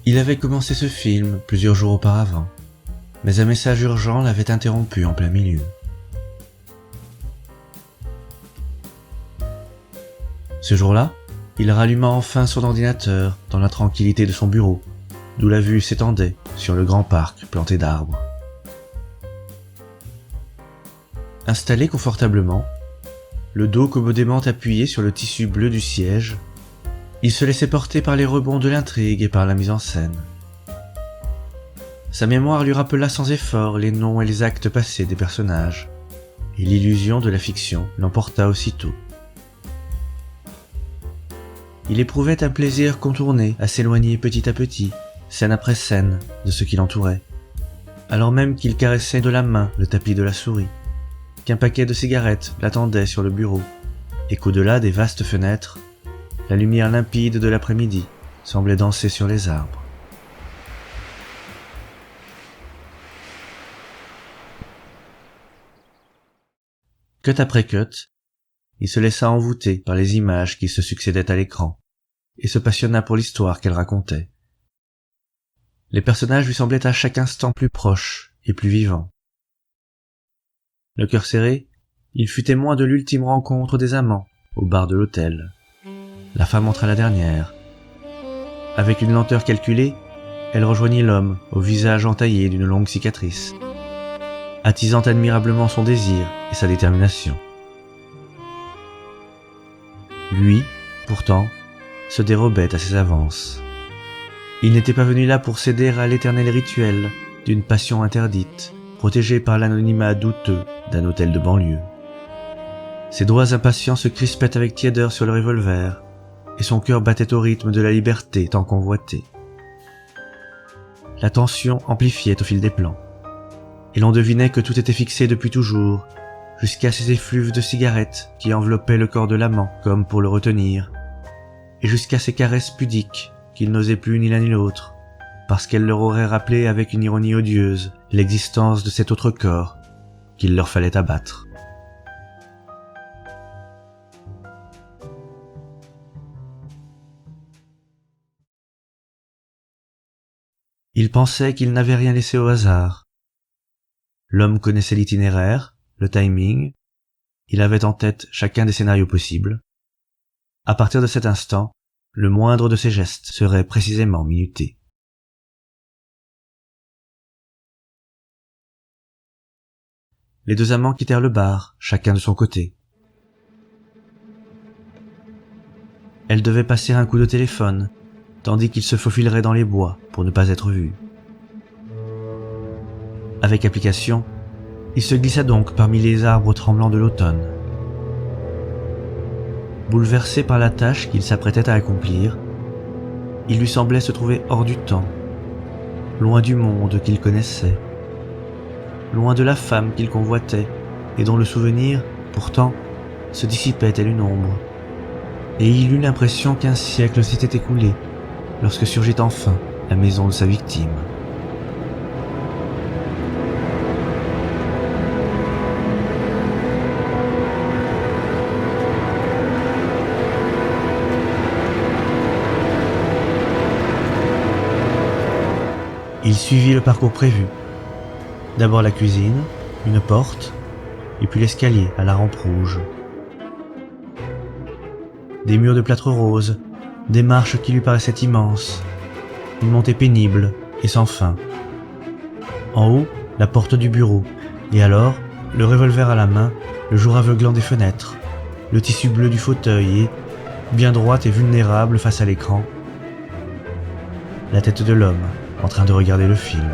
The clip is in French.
Il avait commencé ce film plusieurs jours auparavant, mais un message urgent l'avait interrompu en plein milieu. Ce jour-là, il ralluma enfin son ordinateur dans la tranquillité de son bureau, d'où la vue s'étendait sur le grand parc planté d'arbres. Installé confortablement, le dos commodément appuyé sur le tissu bleu du siège, il se laissait porter par les rebonds de l'intrigue et par la mise en scène. Sa mémoire lui rappela sans effort les noms et les actes passés des personnages, et l'illusion de la fiction l'emporta aussitôt. Il éprouvait un plaisir contourné à s'éloigner petit à petit, scène après scène, de ce qui l'entourait, alors même qu'il caressait de la main le tapis de la souris, qu'un paquet de cigarettes l'attendait sur le bureau, et qu'au-delà des vastes fenêtres, la lumière limpide de l'après-midi semblait danser sur les arbres. Cut après cut, il se laissa envoûter par les images qui se succédaient à l'écran, et se passionna pour l'histoire qu'elle racontait. Les personnages lui semblaient à chaque instant plus proches et plus vivants. Le cœur serré, il fut témoin de l'ultime rencontre des amants au bar de l'hôtel. La femme entra la dernière. Avec une lenteur calculée, elle rejoignit l'homme au visage entaillé d'une longue cicatrice, attisant admirablement son désir et sa détermination. Lui, pourtant, se dérobait à ses avances. Il n'était pas venu là pour céder à l'éternel rituel d'une passion interdite, protégée par l'anonymat douteux d'un hôtel de banlieue. Ses doigts impatients se crispaient avec tiédeur sur le revolver, et son cœur battait au rythme de la liberté tant convoitée. La tension amplifiait au fil des plans, et l'on devinait que tout était fixé depuis toujours, jusqu'à ces effluves de cigarettes qui enveloppaient le corps de l'amant comme pour le retenir, et jusqu'à ces caresses pudiques qu'ils n'osaient plus ni l'un ni l'autre, parce qu'elles leur auraient rappelé avec une ironie odieuse l'existence de cet autre corps qu'il leur fallait abattre. Il pensait qu'il n'avait rien laissé au hasard. L'homme connaissait l'itinéraire, le timing, il avait en tête chacun des scénarios possibles. À partir de cet instant, le moindre de ses gestes serait précisément minuté. Les deux amants quittèrent le bar, chacun de son côté. Elle devait passer un coup de téléphone, tandis qu'il se faufilerait dans les bois pour ne pas être vu. Avec application, il se glissa donc parmi les arbres tremblants de l'automne. Bouleversé par la tâche qu'il s'apprêtait à accomplir, il lui semblait se trouver hors du temps, loin du monde qu'il connaissait, loin de la femme qu'il convoitait et dont le souvenir, pourtant, se dissipait tel une ombre. Et il eut l'impression qu'un siècle s'était écoulé lorsque surgit enfin la maison de sa victime. Il suivit le parcours prévu. D'abord la cuisine, une porte, et puis l'escalier à la rampe rouge. Des murs de plâtre rose, des marches qui lui paraissaient immenses, une montée pénible et sans fin. En haut, la porte du bureau, et alors, le revolver à la main, le jour aveuglant des fenêtres, le tissu bleu du fauteuil et, bien droite et vulnérable face à l'écran, la tête de l'homme en train de regarder le film.